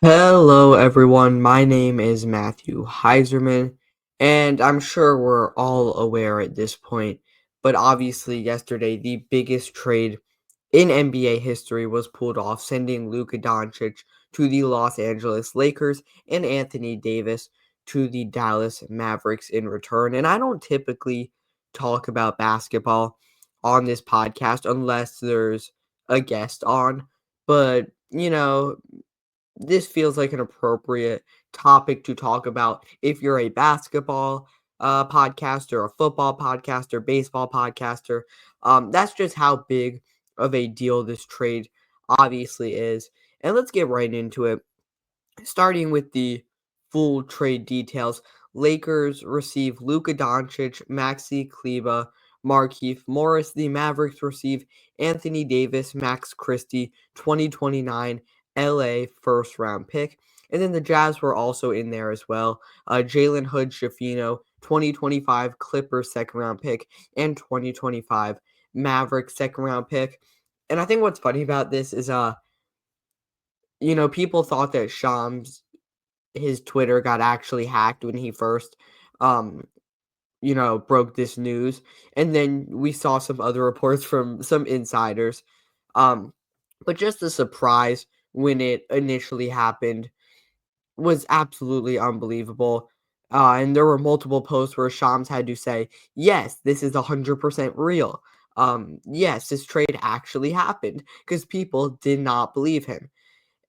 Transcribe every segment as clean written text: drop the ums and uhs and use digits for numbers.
Hello, everyone. My name is Matthew Heiserman, and I'm sure we're all aware at this point, but obviously, yesterday, the biggest trade in NBA history was pulled off, sending Luka Doncic to the Los Angeles Lakers and Anthony Davis to the Dallas Mavericks in return. And I don't typically talk about basketball on this podcast unless there's a guest on, but this feels like an appropriate topic to talk about if you're a basketball podcaster, a football podcaster, baseball podcaster. That's just how big of a deal this trade obviously is. And let's get right into it. Starting with the full trade details, Lakers receive Luka Doncic, Maxi Kleber, Markieff Morris. The Mavericks receive Anthony Davis, Max Christie, 2029 LA first round pick. And then the Jazz were also in there as well. Jalen Hood Schifino, 2025 Clippers second round pick, and 2025 Mavericks second round pick. And I think what's funny about this is, people thought that Shams his Twitter got actually hacked when he first, um, broke this news. And then we saw some other reports from some insiders. Um, but just the surprise when it initially happened was absolutely unbelievable. And there were multiple posts where Shams had to say, yes, this is 100% real. Yes, this trade actually happened because people did not believe him.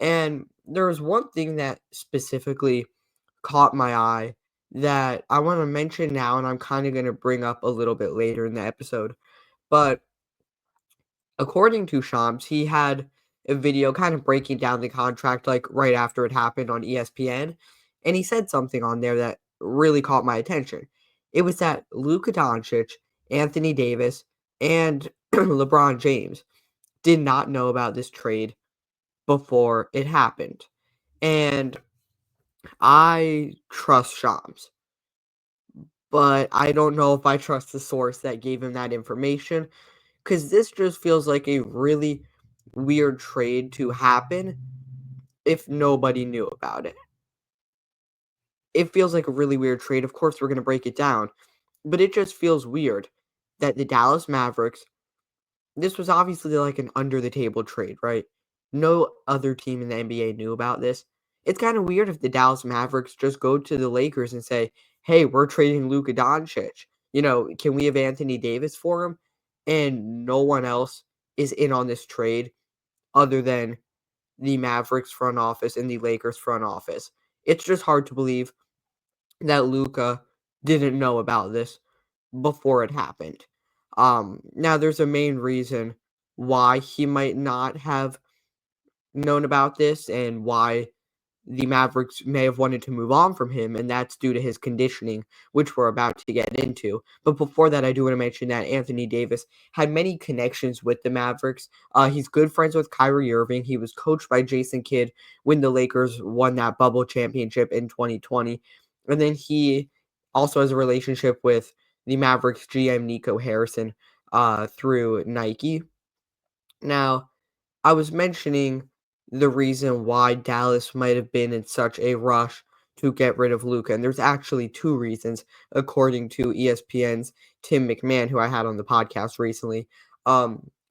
And there was one thing that specifically caught my eye that I want to mention now, and I'm kind of going to bring up a little bit later in the episode. But according to Shams, he had a video kind of breaking down the contract like right after it happened on ESPN, and he said something on there that really caught my attention. It was that Luka Doncic, Anthony Davis, and LeBron James did not know about this trade before it happened. And I trust Shams, but I don't know if I trust the source that gave him that information because this just feels like a really weird trade to happen if nobody knew about it. It feels like a really weird trade. Of course, we're going to break it down, but it just feels weird that the Dallas Mavericks, this was obviously like an under the table trade, right? No other team in the NBA knew about this. It's kind of weird if the Dallas Mavericks just go to the Lakers and say, "Hey, we're trading Luka Doncic. Can we have Anthony Davis for him?" And no one else is in on this trade other than the Mavericks front office and the Lakers front office. It's just hard to believe that Luka didn't know about this before it happened. Now there's a main reason why he might not have known about this and why the Mavericks may have wanted to move on from him, and that's due to his conditioning, which we're about to get into. But before that, I do want to mention that Anthony Davis had many connections with the Mavericks. He's good friends with Kyrie Irving. He was coached by Jason Kidd when the Lakers won that bubble championship in 2020. And then he also has a relationship with the Mavericks GM Nico Harrison through Nike. Now, I was mentioning the reason why Dallas might have been in such a rush to get rid of Luka, and there's actually two reasons, according to ESPN's Tim McMahon, who I had on the podcast recently.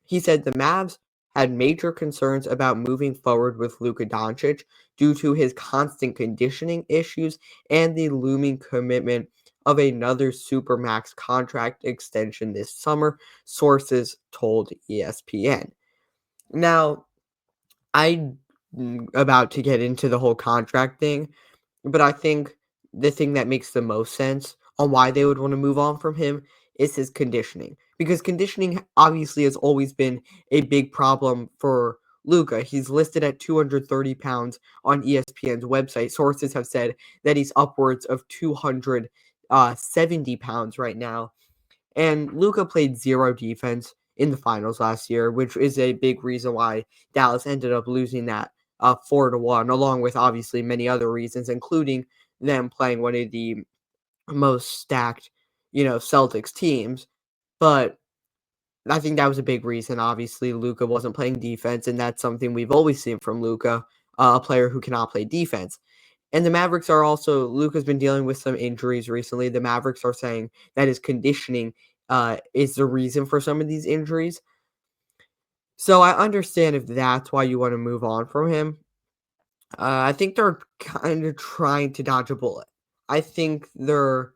He said the Mavs had major concerns about moving forward with Luka Doncic due to his constant conditioning issues and the looming commitment of another supermax contract extension this summer, sources told ESPN. Now, I'm about to get into the whole contract thing, but I think the thing that makes the most sense on why they would want to move on from him is his conditioning. Because conditioning obviously has always been a big problem for Luka. He's listed at 230 pounds on ESPN's website. Sources have said that he's upwards of 270 pounds right now. And Luka played zero defense in the finals last year, which is a big reason why Dallas ended up losing that 4-1, along with obviously many other reasons, including them playing one of the most stacked, Celtics teams. But I think that was a big reason. Obviously, Luka wasn't playing defense, and that's something we've always seen from Luka. a player who cannot play defense. And the Mavericks are also Luka's been dealing with some injuries recently. The Mavericks are saying that his conditioning is the reason for some of these injuries. So I understand if that's why you want to move on from him. I think they're kind of trying to dodge a bullet. I think they're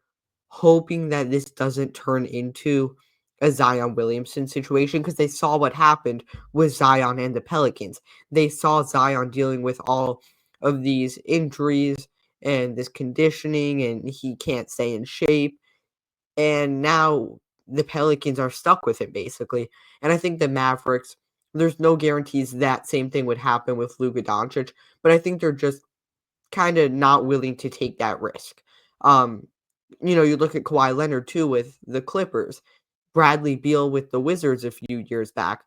hoping that this doesn't turn into a Zion Williamson situation because they saw what happened with Zion and the Pelicans. They saw Zion dealing with all of these injuries and this conditioning, and he can't stay in shape. And now the Pelicans are stuck with him basically. And I think the Mavericks, there's no guarantees that same thing would happen with Luka Doncic, but I think they're just kind of not willing to take that risk. Um, you look at Kawhi Leonard too with the Clippers, Bradley Beal with the Wizards a few years back.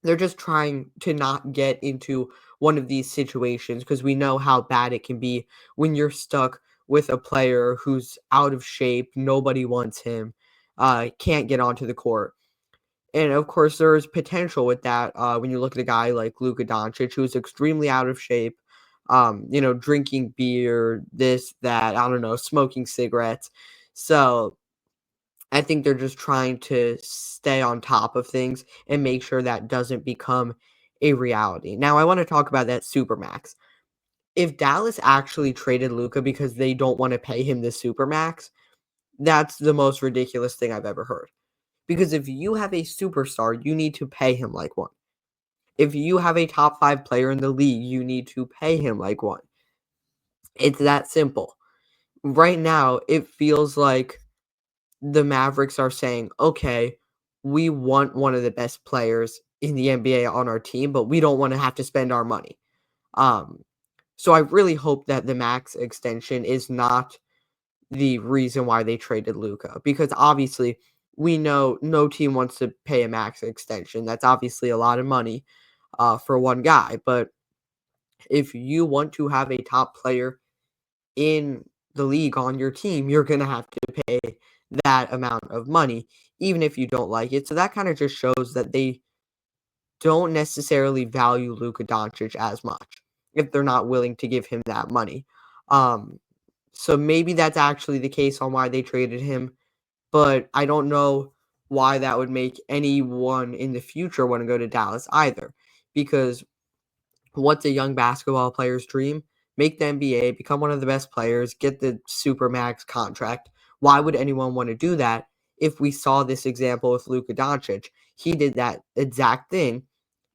They're just trying to not get into one of these situations because we know how bad it can be when you're stuck with a player who's out of shape, nobody wants him, can't get onto the court. And of course, there's potential with that when you look at a guy like Luka Doncic, who's extremely out of shape, drinking beer, this, that, I don't know, smoking cigarettes. So I think they're just trying to stay on top of things and make sure that doesn't become a reality. Now, I want to talk about that supermax. If Dallas actually traded Luka because they don't want to pay him the supermax, that's the most ridiculous thing I've ever heard. Because if you have a superstar, you need to pay him like one. If you have a top 5 player in the league, you need to pay him like one. It's that simple. Right now, it feels like the Mavericks are saying, "Okay, we want one of the best players in the NBA on our team, but we don't wanna have to spend our money." Um, so I really hope that the max extension is not the reason why they traded Luka, because obviously we know no team wants to pay a max extension. That's obviously a lot of money, for one guy, but if you want to have a top player in the league on your team, you're gonna have to pay that amount of money, even if you don't like it. So that kind of just shows that they don't necessarily value Luka Doncic as much if they're not willing to give him that money. Um, so maybe that's actually the case on why they traded him, but I don't know why that would make anyone in the future want to go to Dallas either, because what's a young basketball player's dream? Make the NBA, become one of the best players, get the supermax contract. Why would anyone want to do that if we saw this example with Luka Doncic? He did that exact thing,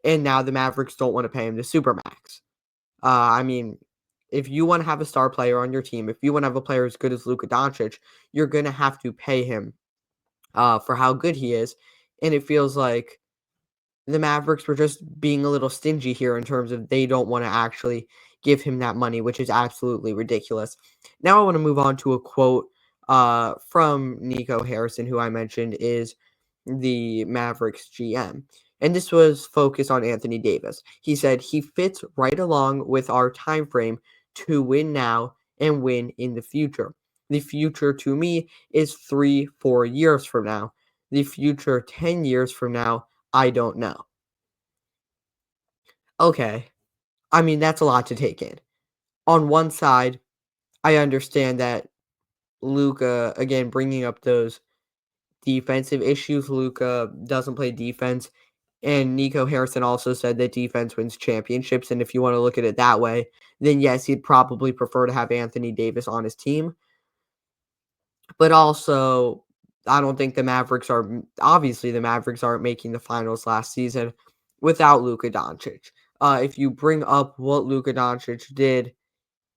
and now the Mavericks don't want to pay him the supermax. I mean, if you want to have a star player on your team, if you want to have a player as good as Luka Doncic, you're going to have to pay him for how good he is. And it feels like the Mavericks were just being a little stingy here in terms of they don't want to actually give him that money, which is absolutely ridiculous. Now I want to move on to a quote from Nico Harrison, who I mentioned is the Mavericks GM. And this was focused on Anthony Davis. He said he fits right along with our time frame to win now and win in the future. The future to me is 3-4 years from now. The future 10 years from now, I don't know. Okay. I mean, that's a lot to take in. On one side, I understand that Luka, again, bringing up those defensive issues, Luka doesn't play defense. And Nico Harrison also said that defense wins championships. And if you want to look at it that way, then yes, he'd probably prefer to have Anthony Davis on his team. But also, I don't think the Mavericks are obviously the Mavericks aren't making the finals last season without Luka Doncic. If you bring up what Luka Doncic did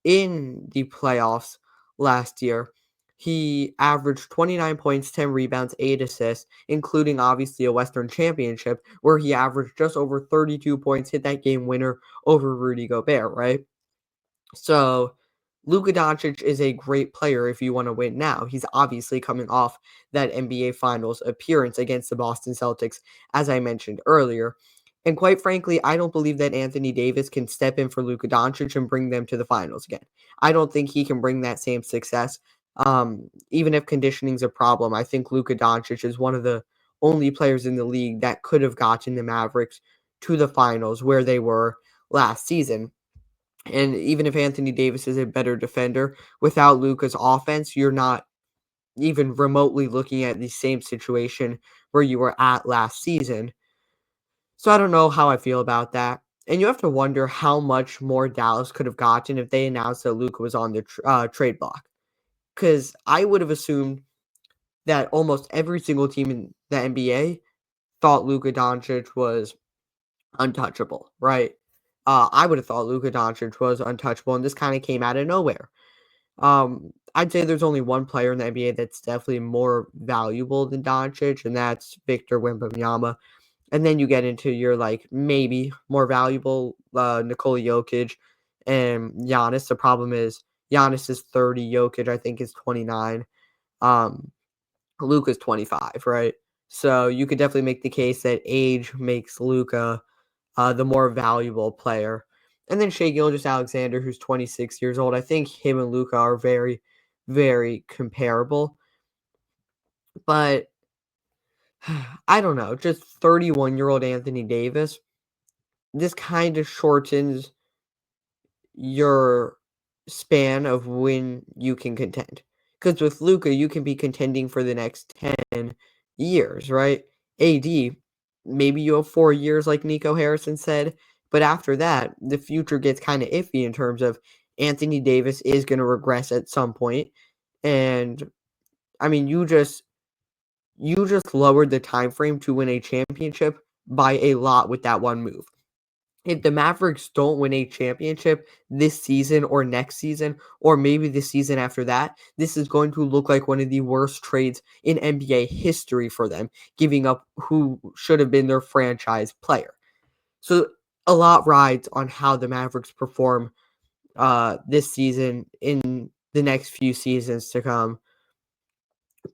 in the playoffs last year, he averaged 29 points, 10 rebounds, 8 assists, including obviously a Western Championship where he averaged just over 32 points, hit that game winner over Rudy Gobert, right? So Luka Doncic is a great player if you want to win now. He's obviously coming off that NBA Finals appearance against the Boston Celtics, as I mentioned earlier. And quite frankly, I don't believe that Anthony Davis can step in for Luka Doncic and bring them to the finals again. I don't think he can bring that same success. Even if conditioning's a problem, I think Luka Doncic is one of the only players in the league that could have gotten the Mavericks to the finals where they were last season. And even if Anthony Davis is a better defender, without Luka's offense, you're not even remotely looking at the same situation where you were at last season. So I don't know how I feel about that. And you have to wonder how much more Dallas could have gotten if they announced that Luka was on the trade block. Because I would have assumed that almost every single team in the NBA thought Luka Doncic was untouchable, right? I would have thought Luka Doncic was untouchable, and this kind of came out of nowhere. I'd say there's only one player in the NBA that's definitely more valuable than Doncic, and that's Victor Wembanyama. And then you get into your like maybe more valuable Nikola Jokic and Giannis. The problem is Giannis is 30, Jokic I think is 29. Um, Luka's 25, right? So you could definitely make the case that age makes Luka the more valuable player. And then Shai Gilgeous-Alexander, who's 26 years old. I think him and Luka are very, very comparable. But I don't know, just 31-year-old Anthony Davis, this kind of shortens your span of when you can contend. Because with Luka, you can be contending for the next 10 years, right? AD, maybe you have 4 years, like Nico Harrison said, but after that, the future gets kind of iffy in terms of Anthony Davis is going to regress at some point. And I mean, you just lowered the time frame to win a championship by a lot with that one move. If the Mavericks don't win a championship this season or next season, or maybe the season after that, this is going to look like one of the worst trades in NBA history for them, giving up who should have been their franchise player. So a lot rides on how the Mavericks perform this season in the next few seasons to come.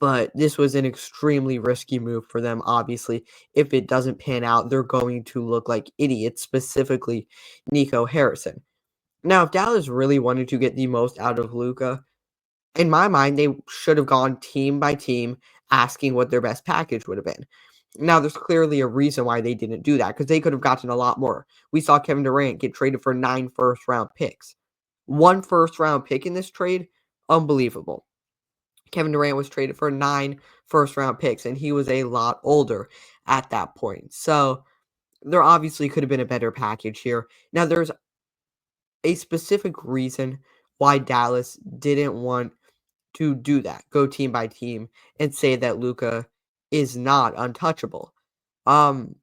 But this was an extremely risky move for them, obviously. If it doesn't pan out, they're going to look like idiots, specifically Nico Harrison. Now, if Dallas really wanted to get the most out of Luka, in my mind, they should have gone team by team asking what their best package would have been. Now, there's clearly a reason why they didn't do that, because they could have gotten a lot more. We saw Kevin Durant get traded for 9 first-round picks. 1 first-round pick in this trade, unbelievable. Kevin Durant was traded for 9 first-round picks, and he was a lot older at that point. So there obviously could have been a better package here. Now, there's a specific reason why Dallas didn't want to do that, go team by team, and say that Luka is not untouchable. Um,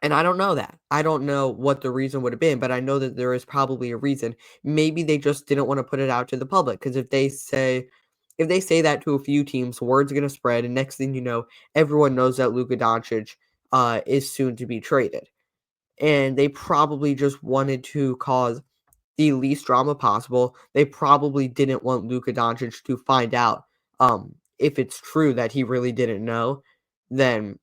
and I don't know that. I don't know what the reason would have been, but I know that there is probably a reason. Maybe they just didn't want to put it out to the public, because if they say that to a few teams, word's gonna spread, and next thing you know, everyone knows that Luka Doncic is soon to be traded. And they probably just wanted to cause the least drama possible. They probably didn't want Luka Doncic to find out if it's true that he really didn't know, then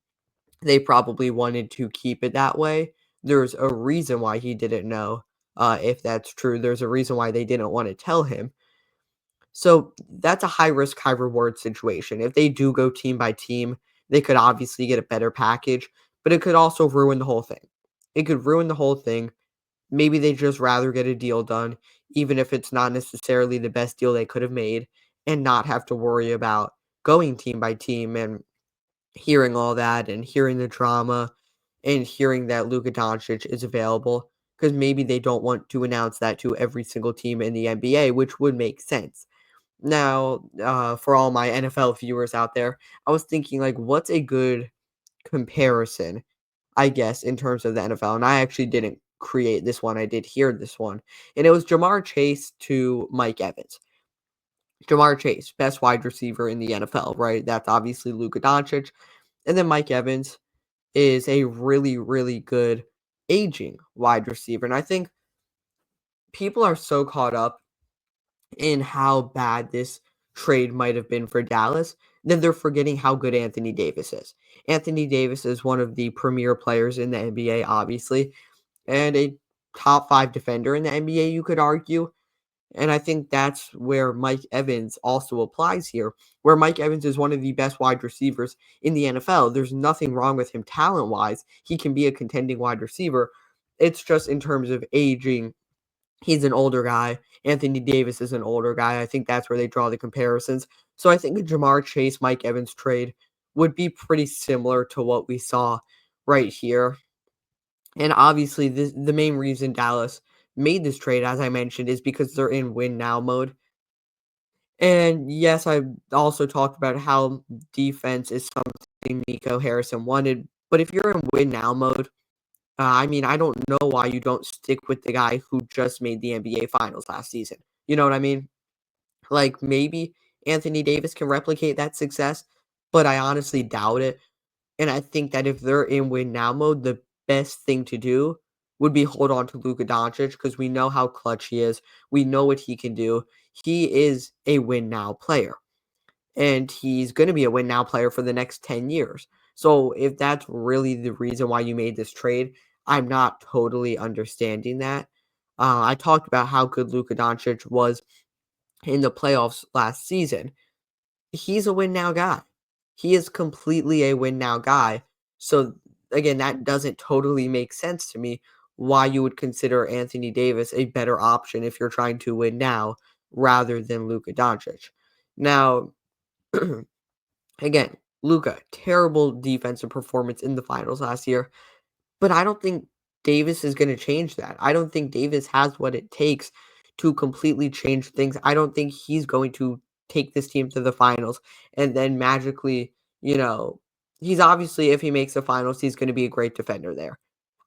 they probably wanted to keep it that way. There's a reason why he didn't know, if that's true. There's a reason why they didn't want to tell him. So that's a high risk, high reward situation. If they do go team by team, they could obviously get a better package, but it could also ruin the whole thing. It could ruin the whole thing. Maybe they just rather get a deal done, even if it's not necessarily the best deal they could have made, and not have to worry about going team by team and hearing all that and hearing the drama and hearing that Luka Doncic is available, because maybe they don't want to announce that to every single team in the NBA, which would make sense. Now, for all my NFL viewers out there, I was thinking, like, what's a good comparison, I guess, in terms of the NFL? And I actually didn't create this one. I did hear this one. And it was Jamar Chase to Mike Evans. Jamar Chase, best wide receiver in the NFL, right? That's obviously Luka Doncic. And then Mike Evans is a really, really good aging wide receiver. And I think people are so caught up in how bad this trade might have been for Dallas, then they're forgetting how good Anthony Davis is. Anthony Davis is one of the premier players in the NBA, obviously, and a top 5 defender in the NBA, you could argue. And I think that's where Mike Evans also applies here, where Mike Evans is one of the best wide receivers in the NFL. There's nothing wrong with him talent-wise. He can be a contending wide receiver. It's just in terms of aging He's an older guy. Anthony Davis is an older guy. I think that's where they draw the comparisons. So I think a Jamar Chase, Mike Evans trade would be pretty similar to what we saw right here. And obviously, the main reason Dallas made this trade, as I mentioned, is because they're in win now mode. And yes, I also talked about how defense is something Nico Harrison wanted. But if you're in win now mode, I mean, I don't know why you don't stick with the guy who just made the NBA Finals last season. You know what I mean? Like, maybe Anthony Davis can replicate that success, but I honestly doubt it. And I think that if they're in win now mode, the best thing to do would be hold on to Luka Doncic because we know how clutch he is. We know what he can do. He is a win now player, and he's going to be a win now player for the next 10 years. So if that's really the reason why you made this trade, I'm not totally understanding that. I talked about how good Luka Doncic was in the playoffs last season. He's a win now guy. He is completely a win now guy. So again, that doesn't totally make sense to me why you would consider Anthony Davis a better option if you're trying to win now rather than Luka Doncic. Now, again, Luka, terrible defensive performance in the finals last year, but I don't think Davis is going to change that. I don't think Davis has what it takes to completely change things. I don't think he's going to take this team to the finals and then magically, he's obviously, if he makes the finals, he's going to be a great defender there.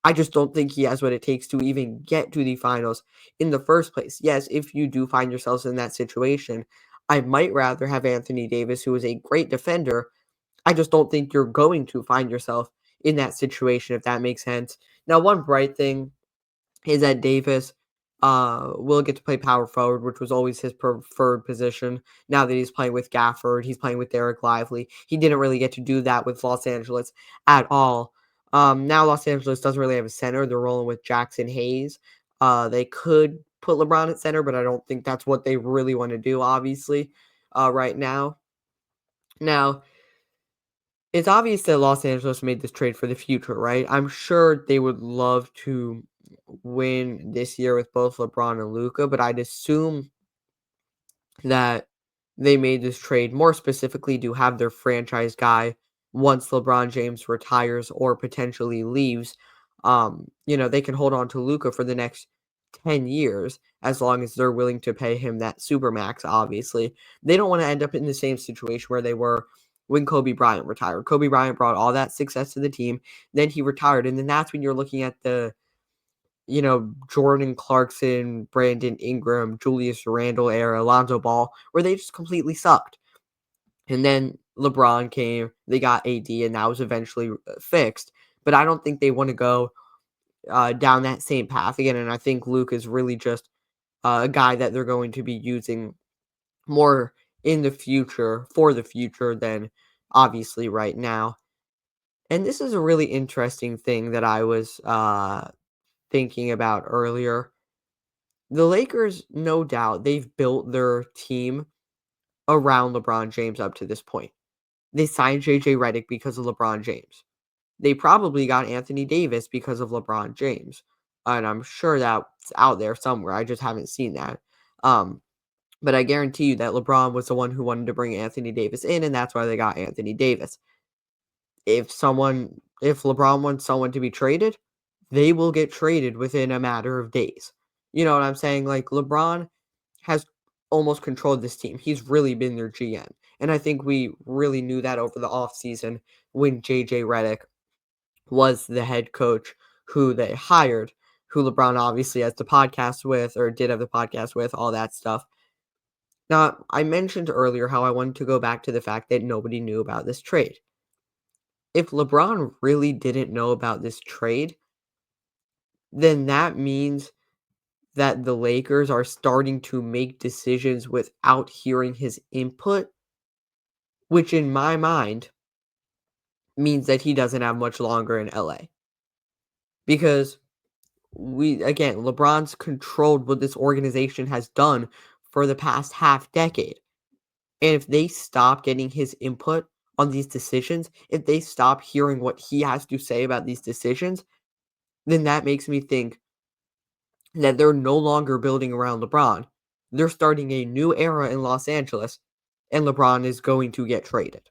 I just don't think he has what it takes to even get to the finals in the first place. Yes, if you do find yourselves in that situation, I might rather have Anthony Davis, who is a great defender. I just don't think you're going to find yourself in that situation, if that makes sense. Now, one bright thing is that Davis will get to play power forward, which was always his preferred position. Now that he's playing with Gafford, he's playing with Derek Lively. He didn't really get to do that with Los Angeles at all. Now Los Angeles doesn't really have a center. They're rolling with Jackson Hayes. They could put LeBron at center, but I don't think that's what they really want to do, obviously, right now. Now, it's obvious that Los Angeles made this trade for the future, right? I'm sure they would love to win this year with both LeBron and Luka, but I'd assume that they made this trade more specifically to have their franchise guy once LeBron James retires or potentially leaves. They can hold on to Luka for the next 10 years as long as they're willing to pay him that supermax, obviously. They don't want to end up in the same situation where they were when Kobe Bryant retired. Kobe Bryant brought all that success to the team, then he retired, and then that's when you're looking at the Jordan Clarkson, Brandon Ingram, Julius Randle era, Lonzo Ball, where they just completely sucked. And then LeBron came, they got AD, and that was eventually fixed. But I don't think they want to go down that same path again. And I think Luke is really just a guy that they're going to be using more in the future, for the future, than obviously right now. And this is a really interesting thing that I was thinking about earlier. The Lakers, no doubt, they've built their team around LeBron James up to this point. They signed JJ Redick because of LeBron James. They probably got Anthony Davis because of LeBron James. And I'm sure that's out there somewhere. I just haven't seen that. Um, but I guarantee you that LeBron was the one who wanted to bring Anthony Davis in, and that's why they got Anthony Davis. If LeBron wants someone to be traded, they will get traded within a matter of days. You know what I'm saying? Like, LeBron has almost controlled this team. He's really been their GM. And I think we really knew that over the offseason when JJ Redick was the head coach who they hired, who LeBron obviously has the podcast with, or did have the podcast with, all that stuff. Now, I mentioned earlier how I wanted to go back to the fact that nobody knew about this trade. If LeBron really didn't know about this trade, then that means that the Lakers are starting to make decisions without hearing his input, which in my mind means that he doesn't have much longer in LA. Because LeBron's controlled what this organization has done for the past half decade. And if they stop getting his input on these decisions, if they stop hearing what he has to say about these decisions, then that makes me think that they're no longer building around LeBron. They're starting a new era in Los Angeles, and LeBron is going to get traded.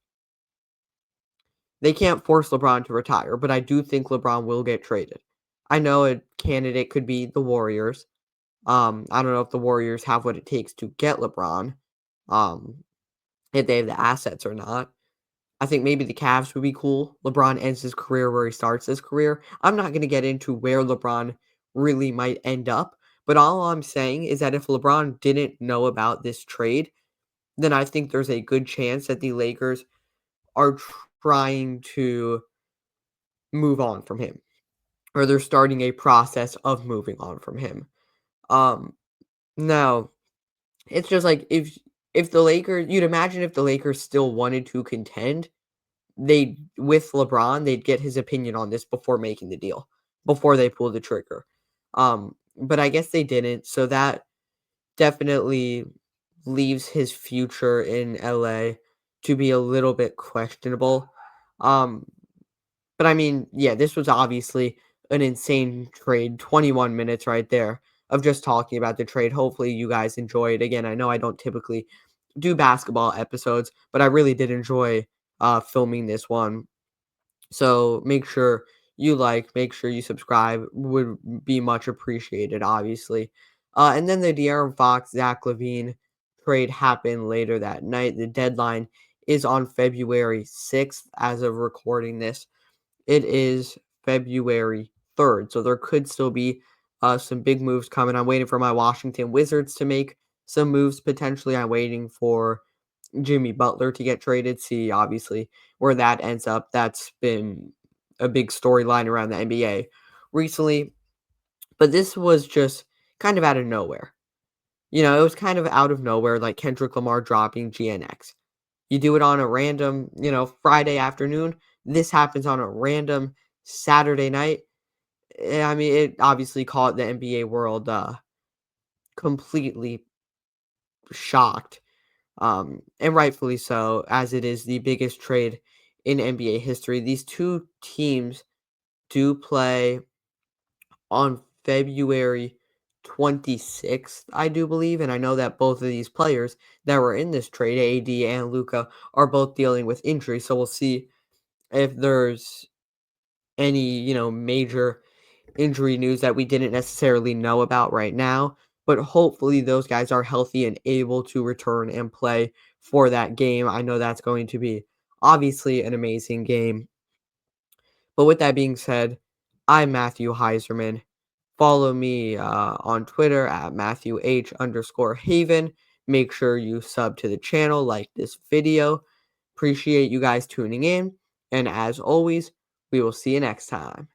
They can't force LeBron to retire, but I do think LeBron will get traded. I know a candidate could be the Warriors. I don't know if the Warriors have what it takes to get LeBron, um, if they have the assets or not. I think maybe the Cavs would be cool. LeBron ends his career where he starts his career. I'm not going to get into where LeBron really might end up, but all I'm saying is that if LeBron didn't know about this trade, then I think there's a good chance that the Lakers are trying to move on from him, or they're starting a process of moving on from him. Um, Now it's just like if the Lakers, you'd imagine if the Lakers still wanted to contend, they with LeBron, they'd get his opinion on this before making the deal, before they pulled the trigger. But I guess they didn't, so that definitely leaves his future in LA to be a little bit questionable. Um, but I mean, yeah, this was obviously an insane trade. 21 minutes right there of just talking about the trade. Hopefully you guys enjoyed. Again, I know I don't typically do basketball episodes, but I really did enjoy filming this one. So make sure you subscribe, would be much appreciated, obviously. And then the De'Aaron Fox, Zach Levine trade happened later that night. The deadline is on February 6th as of recording this. It is February 3rd, so there could still be some big moves coming. I'm waiting for my Washington Wizards to make some moves potentially. I'm waiting for Jimmy Butler to get traded. See, obviously, where that ends up. That's been a big storyline around the NBA recently. But this was just kind of out of nowhere. It was kind of out of nowhere, like Kendrick Lamar dropping GNX. You do it on a random, Friday afternoon. This happens on a random Saturday night. I mean, it obviously caught the NBA world completely shocked, and rightfully so, as it is the biggest trade in NBA history. These two teams do play on February 26th, I do believe, and I know that both of these players that were in this trade, AD and Luka, are both dealing with injury. So we'll see if there's any, major injury news that we didn't necessarily know about right now, but hopefully those guys are healthy and able to return and play for that game. I know that's going to be obviously an amazing game. But with that being said, I'm Matthew Heiserman. Follow me on Twitter at MatthewH_Haven. Make sure you sub to the channel, like this video. Appreciate you guys tuning in. And as always, we will see you next time.